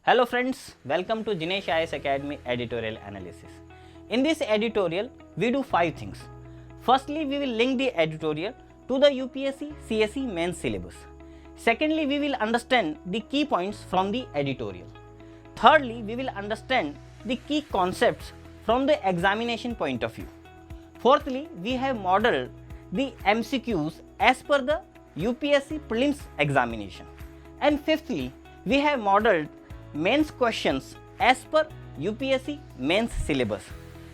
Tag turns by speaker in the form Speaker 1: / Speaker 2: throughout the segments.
Speaker 1: Hello friends, welcome to Jinesh IS Academy editorial analysis. In this editorial, we do 5 things. Firstly, we will link the editorial to the UPSC CSE mains syllabus. Secondly, we will understand the key points from the editorial. Thirdly, we will understand the key concepts from the examination point of view. Fourthly, we have modeled the MCQs as per the UPSC prelims examination. And fifthly, we have modeled mains questions as per UPSC mains syllabus.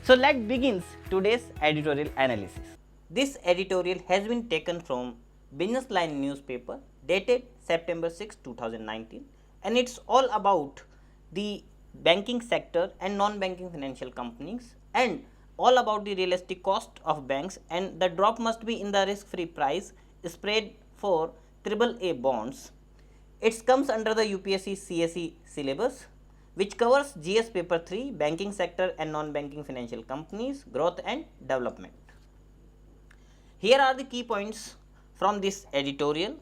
Speaker 1: So let's begin today's editorial analysis. This editorial has been taken from Business Line newspaper dated September 6, 2019, and it's all about the banking sector and non-banking financial companies and all about the realistic cost of banks, and the drop must be in the risk-free price spread for AAA bonds. It comes under the UPSC CSE syllabus, which covers GS paper 3, banking sector and non-banking financial companies, growth and development. Here are the key points from this editorial.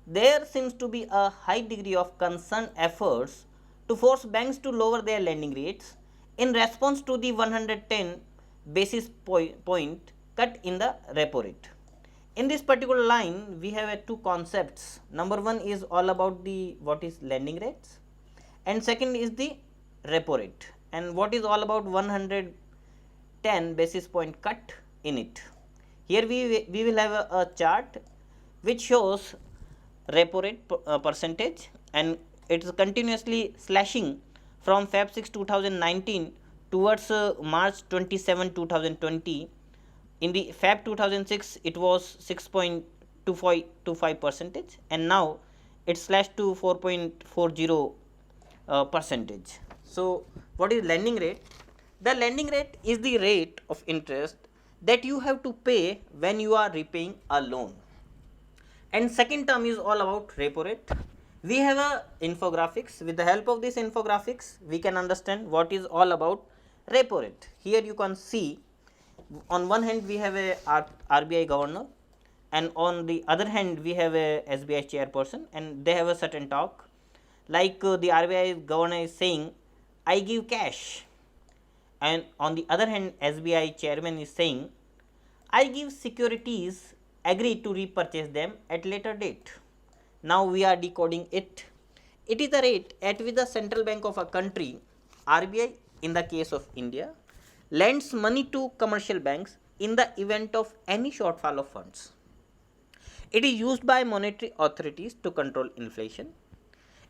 Speaker 1: There seems to be a high degree of concerned efforts to force banks to lower their lending rates in response to the 110 basis point cut in the repo rate. In this particular line, we have two concepts. Number one is all about the what is lending rates, and second is the repo rate, and what is all about 110 basis point cut in it. Here we will have a chart which shows repo rate percentage, and it is continuously slashing from Feb 6 2019 towards March 27 2020. In the Feb 2006 it was 6.25 percentage, and now it slashed to 4.40 percentage. So what is lending rate? The lending rate is the rate of interest that you have to pay when you are repaying a loan. And second term is all about repo rate. We have a infographics. With the help of this infographics, we can understand what is all about repo rate. Here you can see, on one hand we have a RBI governor, and on the other hand we have a SBI chairperson, and they have a certain talk like the RBI governor is saying, I give cash, and on the other hand SBI chairman is saying, I give securities, agree to repurchase them at later date. Now we are decoding it. It is the rate at which the central bank of a country, RBI in the case of India, lends money to commercial banks in the event of any shortfall of funds. It is used by monetary authorities to control inflation.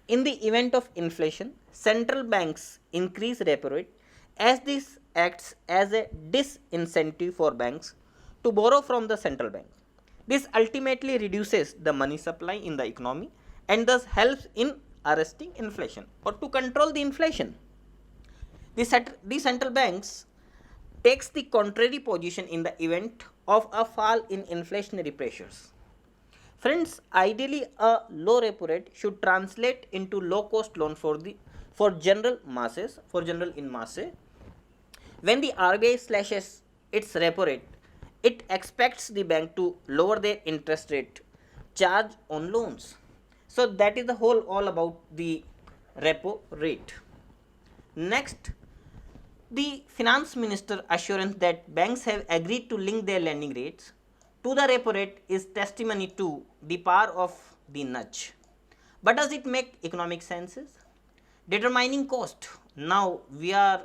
Speaker 1: In the event of inflation, central banks increase repo rate, as this acts as a disincentive for banks to borrow from the central bank. This ultimately reduces the money supply in the economy and thus helps in arresting inflation or to control the inflation. The central banks takes the contrary position in the event of a fall in inflationary pressures. Friends, ideally a low repo rate should translate into low cost loan for general in masse. When the RBI slashes its repo rate, it expects the bank to lower their interest rate charge on loans. So that is the whole all about the repo rate. Next, the finance minister assurance that banks have agreed to link their lending rates to the repo rate is testimony to the power of the nudge. But does it make economic sense? Determining cost. Now we are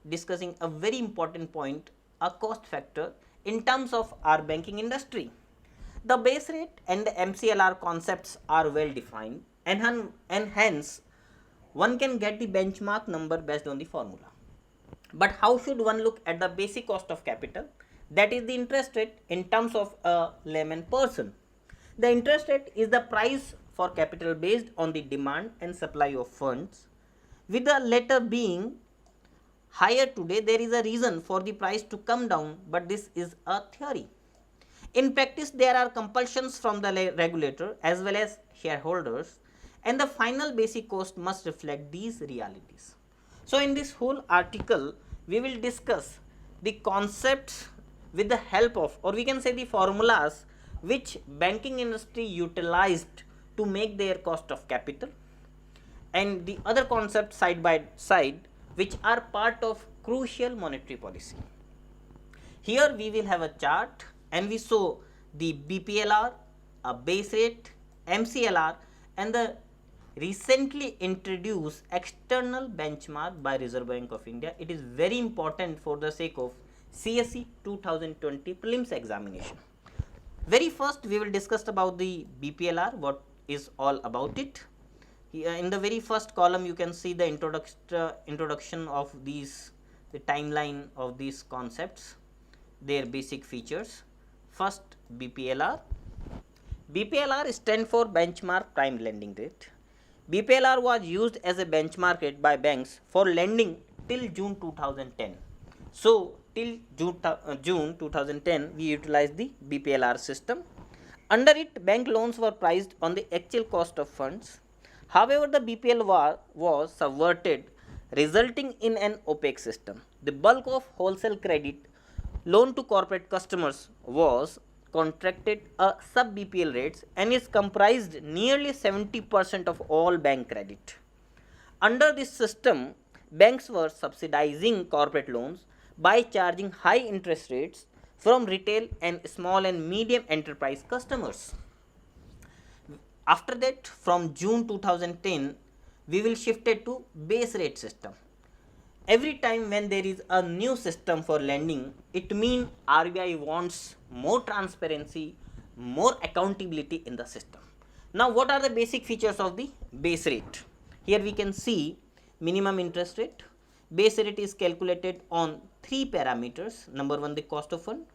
Speaker 1: discussing a very important point, a cost factor in terms of our banking industry. The base rate and the MCLR concepts are well defined, and hence one can get the benchmark number based on the formula. But how should one look at the basic cost of capital, that is the interest rate, in terms of a layman person? The interest rate is the price for capital based on the demand and supply of funds. With the latter being higher today, there is a reason for the price to come down, but this is a theory. In practice, there are compulsions from the regulator as well as shareholders, and the final basic cost must reflect these realities. So in this whole article, we will discuss the concepts with the help of, or we can say the formulas which banking industry utilized to make their cost of capital, and the other concepts side by side, which are part of crucial monetary policy. Here we will have a chart and we show the BPLR, a base rate, MCLR and the recently introduced external benchmark by Reserve Bank of India. It is very important for the sake of CSE 2020 prelims examination. Very first we will discuss about the BPLR, what is all about it. Here in the very first column you can see the introduction of these, the timeline of these concepts, their basic features. First, BPLR. BPLR stands for benchmark prime lending rate. BPLR was used as a benchmark rate by banks for lending till June 2010. So, till June 2010 we utilized the BPLR system. Under it, bank loans were priced on the actual cost of funds. However, the BPL was subverted, resulting in an opaque system. The bulk of wholesale credit loan to corporate customers was contracted at sub BPL rates and is comprised nearly 70% of all bank credit. Under this system, banks were subsidizing corporate loans by charging high interest rates from retail and small and medium enterprise customers. After that, from June 2010, we will shift it to base rate system. Every time when there is a new system for lending, it means RBI wants more transparency, more accountability in the system. Now, what are the basic features of the base rate? Here we can see minimum interest rate. Base rate is calculated on three parameters. Number one, the cost of fund.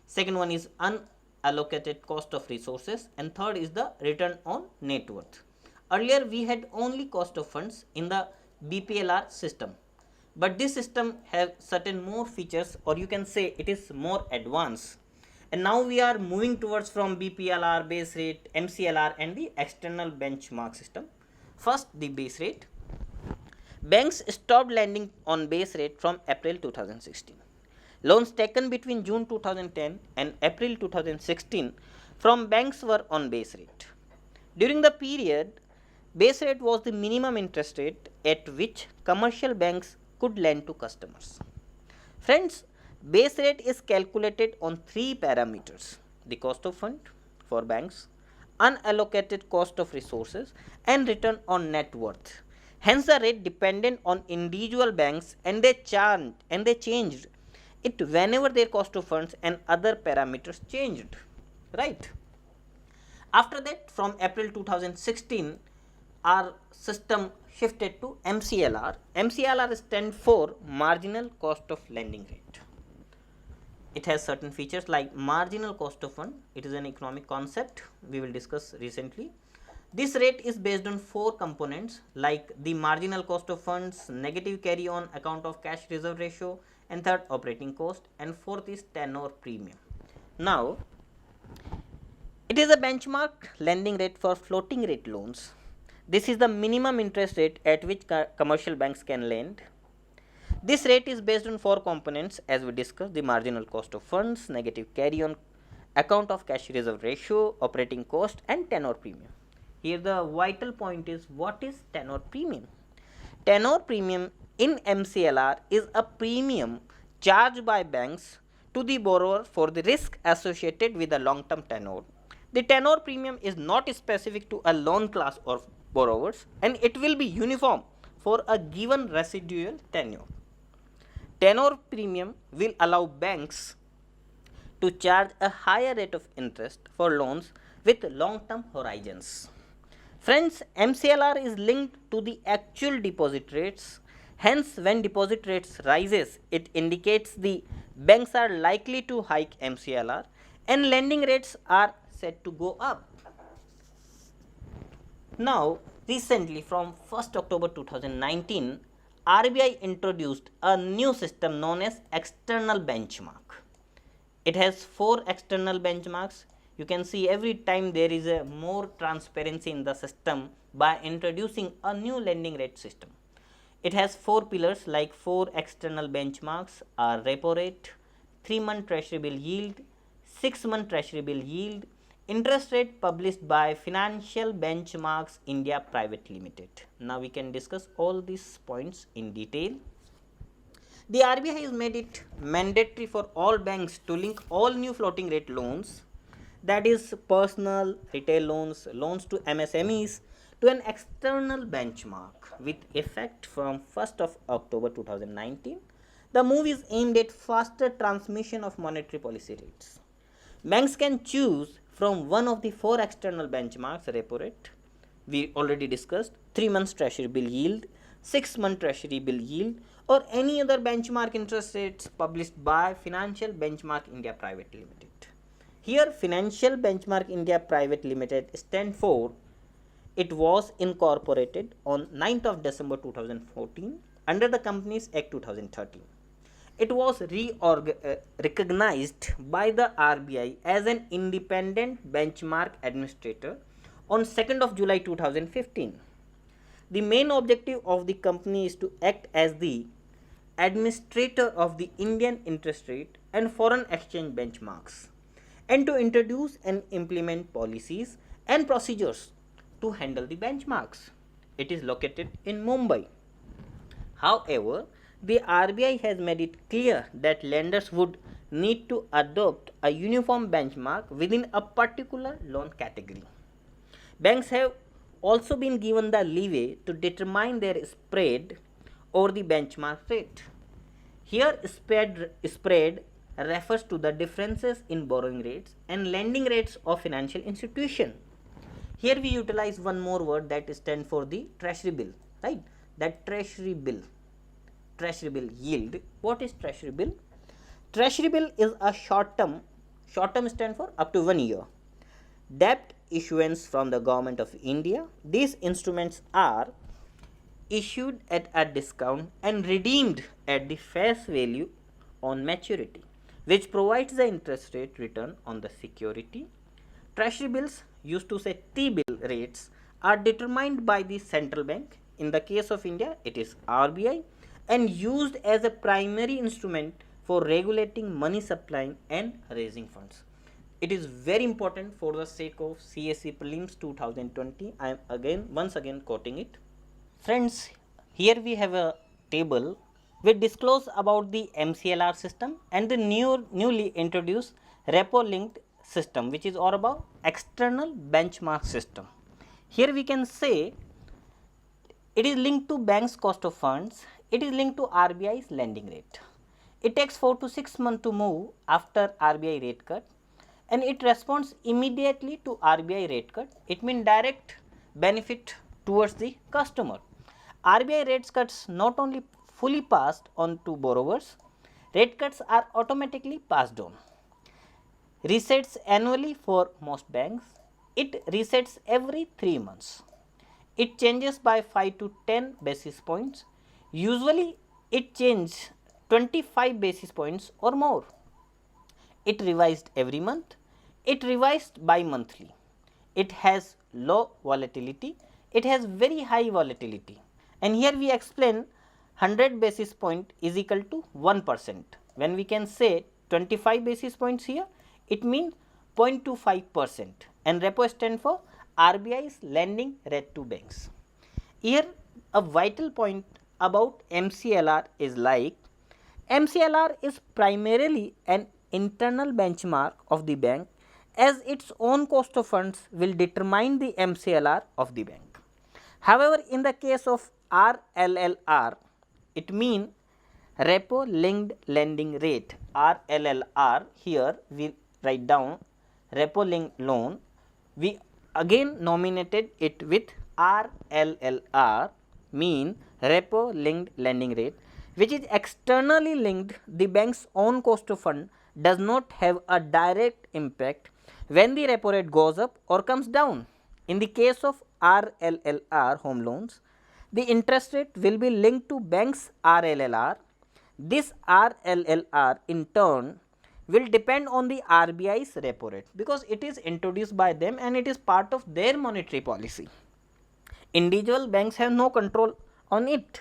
Speaker 1: Second one is unallocated cost of resources, and third is the return on net worth. Earlier we had only cost of funds in the BPLR system, but this system has certain more features, or you can say it is more advanced, and now we are moving towards from BPLR, base rate, MCLR and the external benchmark system. First, the base rate. Banks stopped lending on base rate from April 2016. Loans taken between June 2010 and April 2016 from banks were on base rate. During the period, base rate was the minimum interest rate at which commercial banks could lend to customers. Friends, base rate is calculated on three parameters: the cost of fund for banks, unallocated cost of resources and return on net worth. Hence, the rate depended on individual banks and they changed it whenever their cost of funds and other parameters changed, right? After that, from April 2016, our system shifted to MCLR. MCLR stands for marginal cost of lending rate. It has certain features like marginal cost of fund. It is an economic concept we will discuss recently. This rate is based on four components like the marginal cost of funds, negative carry on account of cash reserve ratio, and third, operating cost, and fourth is tenor premium. Now, it is a benchmark lending rate for floating rate loans. This is the minimum interest rate at which commercial banks can lend. This rate is based on four components as we discussed: the marginal cost of funds, negative carry on account of cash reserve ratio, operating cost and tenor premium. Here the vital point is, what is tenor premium? Tenor premium in MCLR is a premium charged by banks to the borrower for the risk associated with a long-term tenor. The tenor premium is not specific to a loan class or borrowers, and it will be uniform for a given residual tenure. Tenor premium will allow banks to charge a higher rate of interest for loans with long-term horizons. Friends, MCLR is linked to the actual deposit rates. Hence, when deposit rates rises, it indicates the banks are likely to hike MCLR and lending rates are set to go up. Now, recently from 1st October 2019, RBI introduced a new system known as external benchmark. It has four external benchmarks. You can see every time there is a more transparency in the system by introducing a new lending rate system. It has four pillars like four external benchmarks are repo rate, 3-month treasury bill yield, 6-month treasury bill yield Interest rate published by Financial Benchmarks India Private Limited. Now we can discuss all these points in detail. The RBI has made it mandatory for all banks to link all new floating rate loans, that is personal, retail loans, loans to MSMEs, to an external benchmark with effect from 1st of October 2019. The move is aimed at faster transmission of monetary policy rates. Banks can choose from one of the four external benchmarks: repo rate, we already discussed, 3 months treasury bill yield, 6 month treasury bill yield, or any other benchmark interest rates published by Financial Benchmark India Private Limited. Here Financial Benchmark India Private Limited stand for, it was incorporated on 9th of December 2014 under the Companies Act 2013. It was recognized by the RBI as an independent benchmark administrator on 2nd of July 2015. The main objective of the company is to act as the administrator of the Indian interest rate and foreign exchange benchmarks, and to introduce and implement policies and procedures to handle the benchmarks. It is located in Mumbai. However, the RBI has made it clear that lenders would need to adopt a uniform benchmark within a particular loan category. Banks have also been given the leeway to determine their spread over the benchmark rate. Here spread refers to the differences in borrowing rates and lending rates of financial institution. Here we utilize one more word that stands for the treasury bill, right? That treasury bill yield. What is treasury bill? Treasury bill is a short term stand for up to 1 year debt issuance from the government of India. These instruments are issued at a discount and redeemed at the face value on maturity, which provides the interest rate return on the security. Treasury bills, used to say T-bill rates, are determined by the central bank. In the case of India, it is RBI, and used as a primary instrument for regulating money supply and raising funds. It is very important for the sake of CSE Prelims 2020. I am once again quoting it. Friends, here we have a table which disclose about the MCLR system and the newly introduced repo linked system, which is all about external benchmark system. Here we can say it is linked to bank's cost of funds. It is linked to RBI's lending rate. It takes 4 to 6 months to move after RBI rate cut, and it responds immediately to RBI rate cut. It means direct benefit towards the customer. RBI rate cuts not only fully passed on to borrowers, rate cuts are automatically passed on. Resets annually for most banks. It resets every 3 months. It changes by 5 to 10 basis points. Usually it changes 25 basis points or more. It revised every month. It revised bi-monthly. It has low volatility. It has very high volatility. And here we explain 100 basis point is equal to 1%. When we can say 25 basis points here, it means 0.25%, and repo stand for RBI's lending rate to banks. Here a vital point about MCLR is like, MCLR is primarily an internal benchmark of the bank, as its own cost of funds will determine the MCLR of the bank. However, in the case of RLLR, it means repo linked lending rate. RLLR, here we write down repo linked loan. We again nominated it with RLLR, mean repo linked lending rate, which is externally linked. The bank's own cost of fund does not have a direct impact when the repo rate goes up or comes down. In the case of RLLR home loans, the interest rate will be linked to bank's RLLR. This RLLR in turn will depend on the RBI's repo rate, because it is introduced by them and it is part of their monetary policy. Individual banks have no control on it.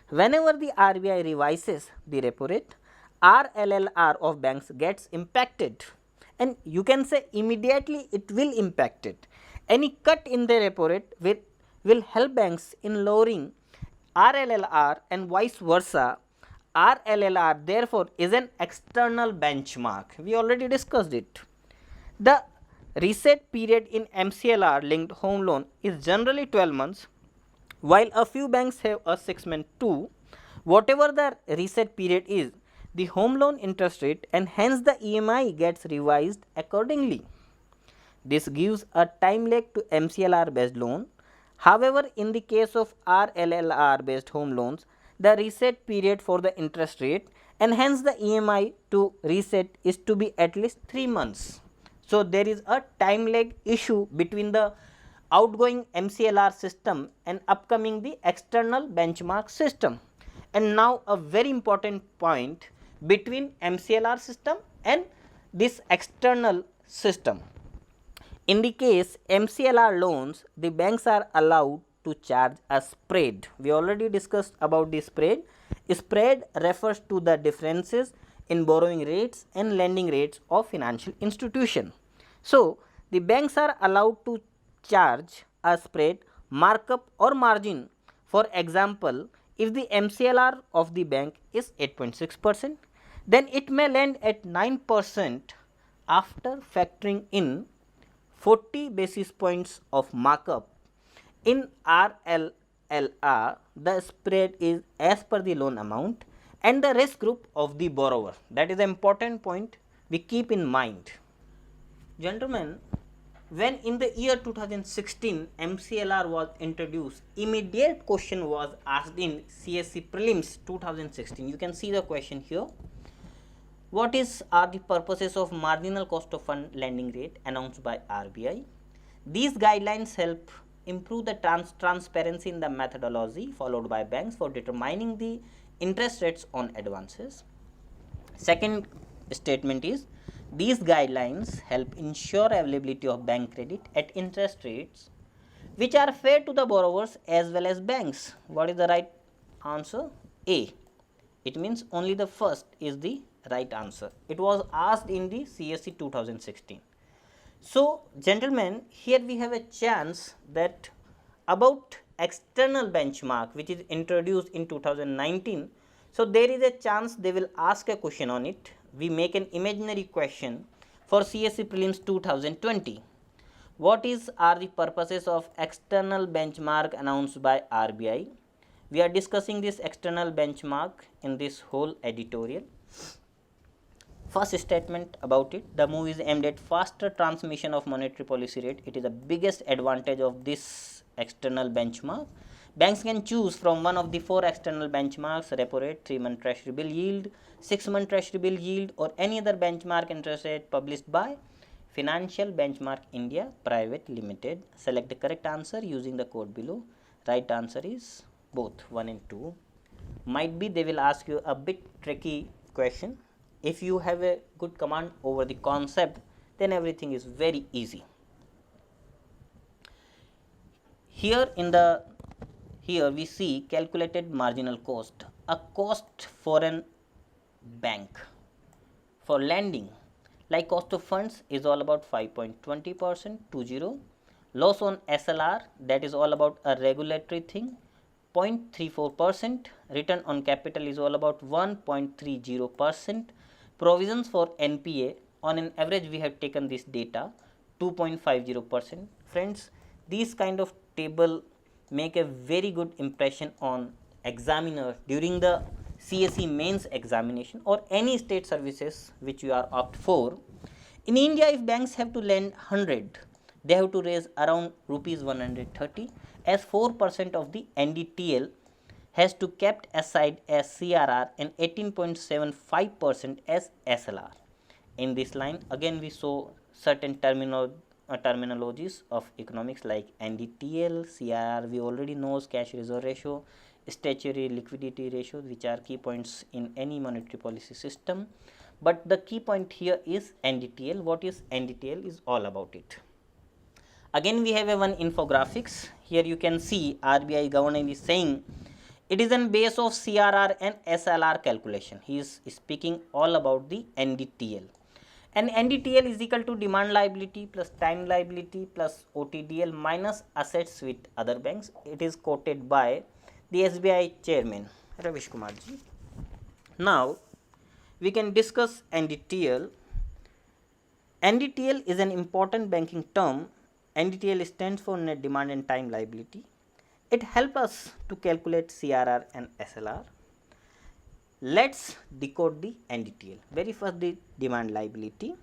Speaker 1: Whenever the RBI revises the repo rate, RLLR of banks gets impacted, and you can say immediately it will impact it. Any cut in the repo rate will help banks in lowering RLLR and vice versa. RLLR therefore is an external benchmark. We already discussed it. The reset period in MCLR linked home loan is generally 12 months, while a few banks have a 6-month too. Whatever the reset period is, the home loan interest rate and hence the EMI gets revised accordingly. This gives a time lag to MCLR based loan. However, in the case of RLLR based home loans, the reset period for the interest rate and hence the EMI to reset is to be at least 3 months. So, there is a time lag issue between the outgoing MCLR system and upcoming the external benchmark system. And now a very important point between MCLR system and this external system. In the case MCLR loans, the banks are allowed to charge a spread. We already discussed about the spread. Spread refers to the differences in borrowing rates and lending rates of financial institution. So, the banks are allowed to charge a spread, markup or margin. For example, if the MCLR of the bank is 8.6%, then it may lend at 9% after factoring in 40 basis points of markup. In RLLR, the spread is as per the loan amount and the risk group of the borrower. That is an important point we keep in mind. Gentlemen, when in the year 2016 MCLR was introduced, immediate question was asked in CSE prelims 2016. You can see the question here. What are the purposes of marginal cost of fund lending rate announced by RBI? These guidelines help improve the transparency in the methodology followed by banks for determining the interest rates on advances. Second statement is, these guidelines help ensure availability of bank credit at interest rates which are fair to the borrowers as well as banks. What is the right answer? A. It means only the first is the right answer. It was asked in the CSE 2016. So, gentlemen, here we have a chance that about external benchmark which is introduced in 2019. So, there is a chance they will ask a question on it. We make an imaginary question for CSE prelims 2020. What are the purposes of external benchmark announced by RBI? We are discussing this external benchmark in this whole editorial. First statement about it, the move is aimed at faster transmission of monetary policy rate. It is the biggest advantage of this external benchmark. Banks can choose from one of the 4 external benchmarks: repo rate, 3-month treasury bill yield, 6-month treasury bill yield, or any other benchmark interest rate published by Financial Benchmark India Private Limited. Select the correct answer using the code below. Right answer is both 1 and 2. Might be they will ask you a bit tricky question. If you have a good command over the concept, then everything is very easy. Here we see calculated marginal cost, a cost for an bank for lending. Like cost of funds is all about 5.20%, 20. Loss on SLR, that is all about a regulatory thing, 0.34%. Return on capital is all about 1.30%. Provisions for NPA, on an average we have taken this data, 2.50%. Friends, these kind of table make a very good impression on examiner during the CSE mains examination or any state services which you are opt for. In India, if banks have to lend 100, they have to raise around rupees 130, as 4% of the NDTL has to kept aside as CRR and 18.75% as SLR. In this line, again we saw certain terminologies of economics like NDTL, CRR, we already know cash reserve ratio, statutory liquidity ratios, which are key points in any monetary policy system. But the key point here is NDTL. What is NDTL is all about it. Again we have a one infographics. Here you can see RBI governor is saying it is on base of CRR and SLR calculation. He is speaking all about the NDTL. And NDTL is equal to demand liability plus time liability plus OTDL minus assets with other banks. It is quoted by the SBI chairman Ravish Kumar ji. Now we can discuss NDTL. NDTL is an important banking term. NDTL stands for net demand and time liability. It helps us to calculate CRR and SLR. Let's decode the NDTL. Very first, the demand liability.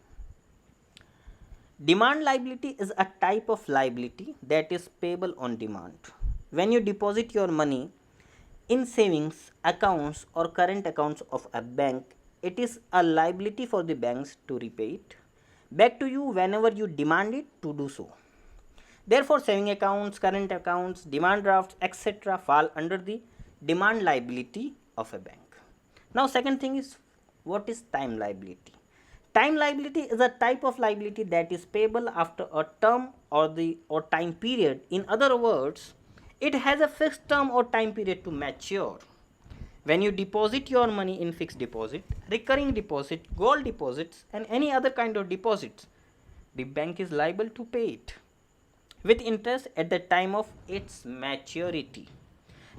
Speaker 1: Demand liability is a type of liability that is payable on demand. When you deposit your money in savings accounts or current accounts of a bank, it is a liability for the banks to repay it back to you whenever you demand it to do so. Therefore, saving accounts, current accounts, demand drafts, etc. fall under the demand liability of a bank. Now, second thing is, what is time liability? Time liability is a type of liability that is payable after a term or time period. In other words, it has a fixed term or time period to mature. When you deposit your money in fixed deposit, recurring deposit, gold deposits, and any other kind of deposits, the bank is liable to pay it with interest at the time of its maturity.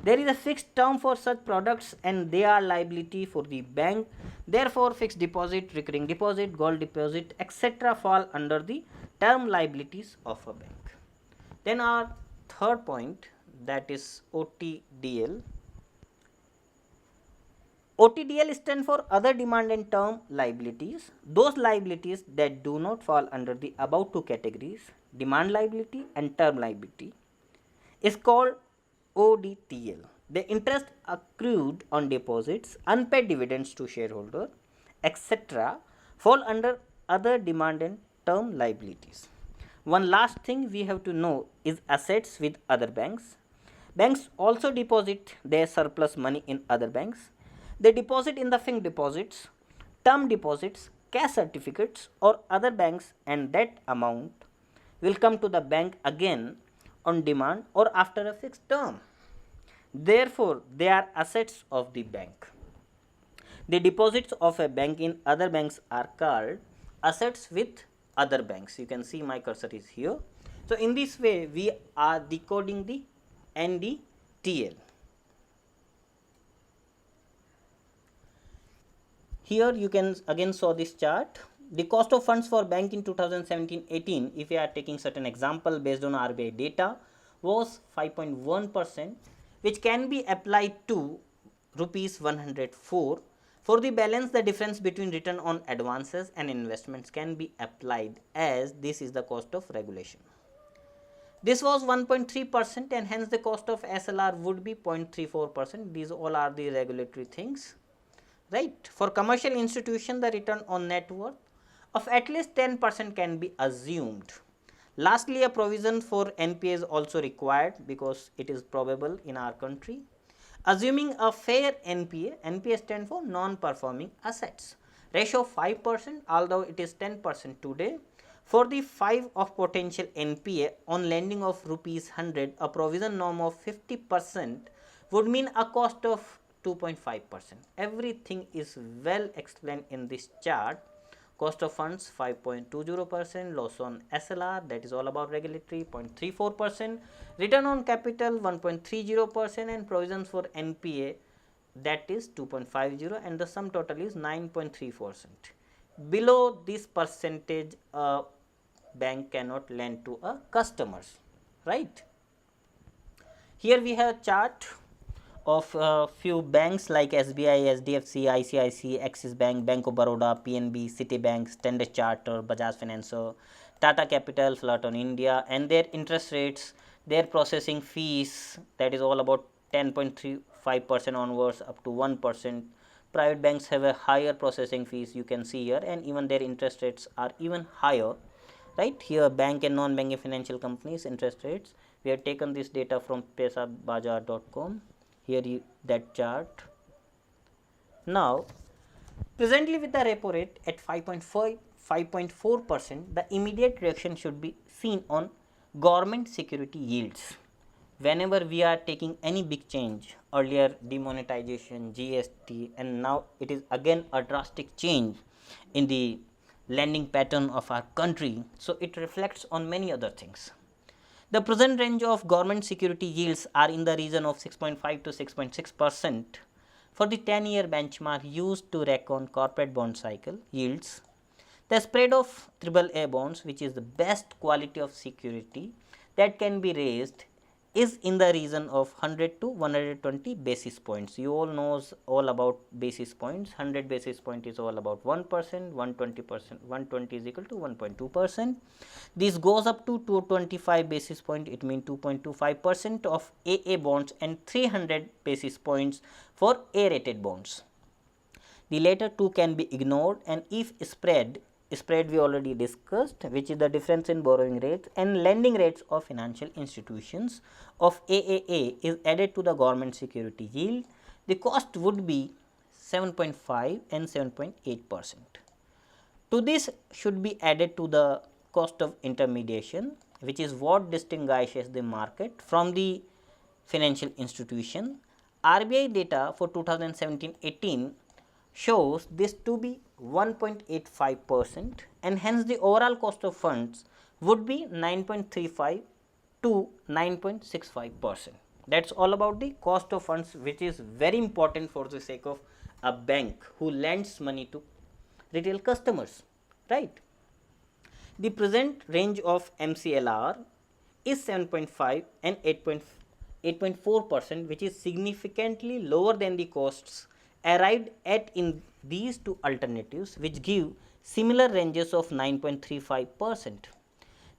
Speaker 1: There is a fixed term for such products and they are liability for the bank. Therefore, fixed deposit, recurring deposit, gold deposit, etc. fall under the term liabilities of a bank. Then our third point, that is OTDL. OTDL stands for other demand and term liabilities. Those liabilities that do not fall under the above two categories, demand liability and term liability, is called ODTL. The interest accrued on deposits, unpaid dividends to shareholder, etc. fall under other demand and term liabilities. One last thing we have to know is assets with other banks. Banks also deposit their surplus money in other banks. They deposit in the fixed deposits, term deposits, cash certificates or other banks, and that amount will come to the bank again on demand or after a fixed term. Therefore, they are assets of the bank. The deposits of a bank in other banks are called assets with other banks. You can see my cursor is here. So, in this way, we are decoding the NDTL. Here you can again saw this chart. The cost of funds for bank in 2017-18, if we are taking certain example based on RBI data, was 5.1%, which can be applied to rupees 104. For the balance, the difference between return on advances and investments can be applied, as this is the cost of regulation. This was 1.3% and hence the cost of SLR would be 0.34%. These all are the regulatory things. Right. For commercial institution, the return on net worth of at least 10% can be assumed. Lastly, a provision for NPA is also required because it is probable in our country. Assuming a fair NPA, NPA stands for non-performing assets, ratio of 5%, although it is 10% today. For the 5 of potential NPA on lending of rupees 100, a provision norm of 50% would mean a cost of 2.5%. Everything is well explained in this chart. Cost of funds 5.20%, loss on SLR, that is all about regulatory, 0.34%, return on capital 1.30%, and provisions for NPA, that is 2.50%, and the sum total is 9.3%. Below this percentage, a bank cannot lend to a customers, right? Here we have a chart of a few banks like SBI, SDFC, ICICI, Axis Bank, Bank of Baroda, PNB, Citibank, Standard Chartered, Bajaj Finance, Tata Capital, Flutter India, and their interest rates, their processing fees, that is all about 10.35% onwards up to 1%. Private banks have a higher processing fees, you can see here, and even their interest rates are even higher. Right here, bank and non-banking financial companies interest rates. We have taken this data from pesabazaar.com. Here that chart. Now, presently with the repo rate at 5.4%, the immediate reaction should be seen on government security yields. Whenever we are taking any big change, earlier demonetization, GST, and now it is again a drastic change in the lending pattern of our country, so it reflects on many other things. The present range of government security yields are in the region of 6.5 to 6.6% for the 10-year benchmark used to reckon corporate bond cycle yields. The spread of AAA bonds, which is the best quality of security that can be raised, is in the region of 100 to 120 basis points. You all knows all about basis points. 100 basis point is all about 1%, 120%, 120 is equal to 1.2%. This goes up to 225 basis point, it means 2.25% of AA bonds and 300 basis points for A rated bonds. The latter two can be ignored, and if spread we already discussed, which is the difference in borrowing rates and lending rates of financial institutions of AAA is added to the government security yield, the cost would be 7.5 and 7.8%. To this should be added to the cost of intermediation, which is what distinguishes the market from the financial institution. RBI data for 2017-18 shows this to be 1.85%, and hence the overall cost of funds would be 9.35 to 9.65%. That's all about the cost of funds, which is very important for the sake of a bank who lends money to retail customers, right? The present range of MCLR is 7.5 and 8.4%, which is significantly lower than the costs arrived at in these two alternatives, which give similar ranges of 9.35%.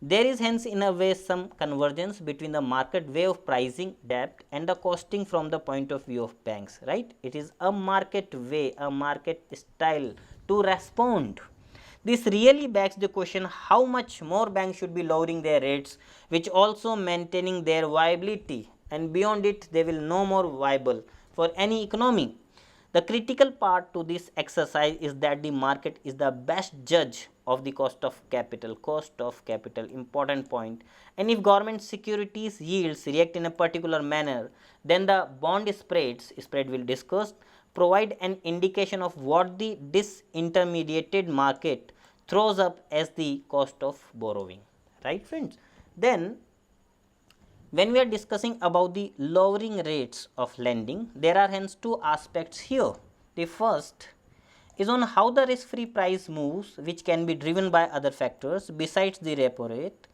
Speaker 1: There is hence in a way some convergence between the market way of pricing debt and the costing from the point of view of banks, right? It is a market way, a market style to respond. This really backs the question how much more banks should be lowering their rates, which also maintaining their viability, and beyond it they will no more viable for any economy. The critical part to this exercise is that the market is the best judge of the cost of capital, important point, and if government securities yields react in a particular manner, then the bond spread will discuss, provide an indication of what the disintermediated market throws up as the cost of borrowing, right friends. Then when we are discussing about the lowering rates of lending, there are hence two aspects here. The first is on how the risk free price moves, which can be driven by other factors besides the repo rate,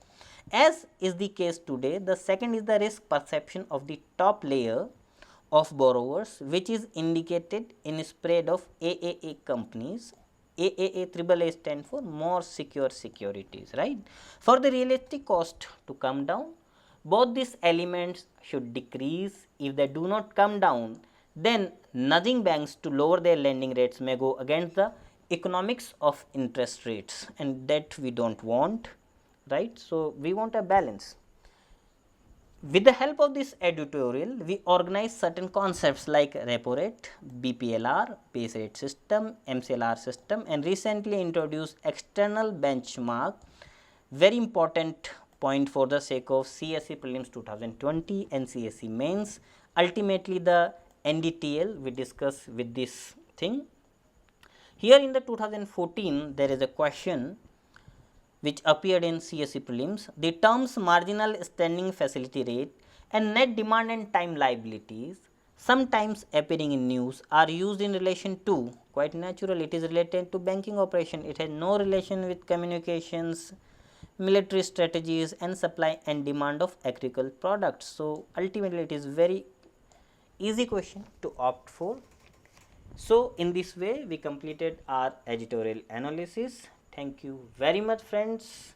Speaker 1: as is the case today. The second is the risk perception of the top layer of borrowers, which is indicated in spread of AAA companies. AAA stand for more secure securities, right? For the realistic cost to come down, both these elements should decrease. If they do not come down, then nudging banks to lower their lending rates may go against the economics of interest rates, and that we don't want, right? So we want a balance. With the help of this editorial, we organize certain concepts like repo rate, BPLR, base rate system, MCLR system, and recently introduced external benchmark, very important point for the sake of CSE prelims 2020 and CSE mains. Ultimately the NDTL we discuss with this thing. Here in the 2014 there is a question which appeared in CSE prelims. The terms marginal standing facility rate and net demand and time liabilities, sometimes appearing in news, are used in relation to, quite natural, it is related to banking operation. It has no relation with communications, military strategies and supply and demand of agricultural products. So ultimately it is very easy question to opt for. So in this way we completed our editorial analysis. Thank you very much friends.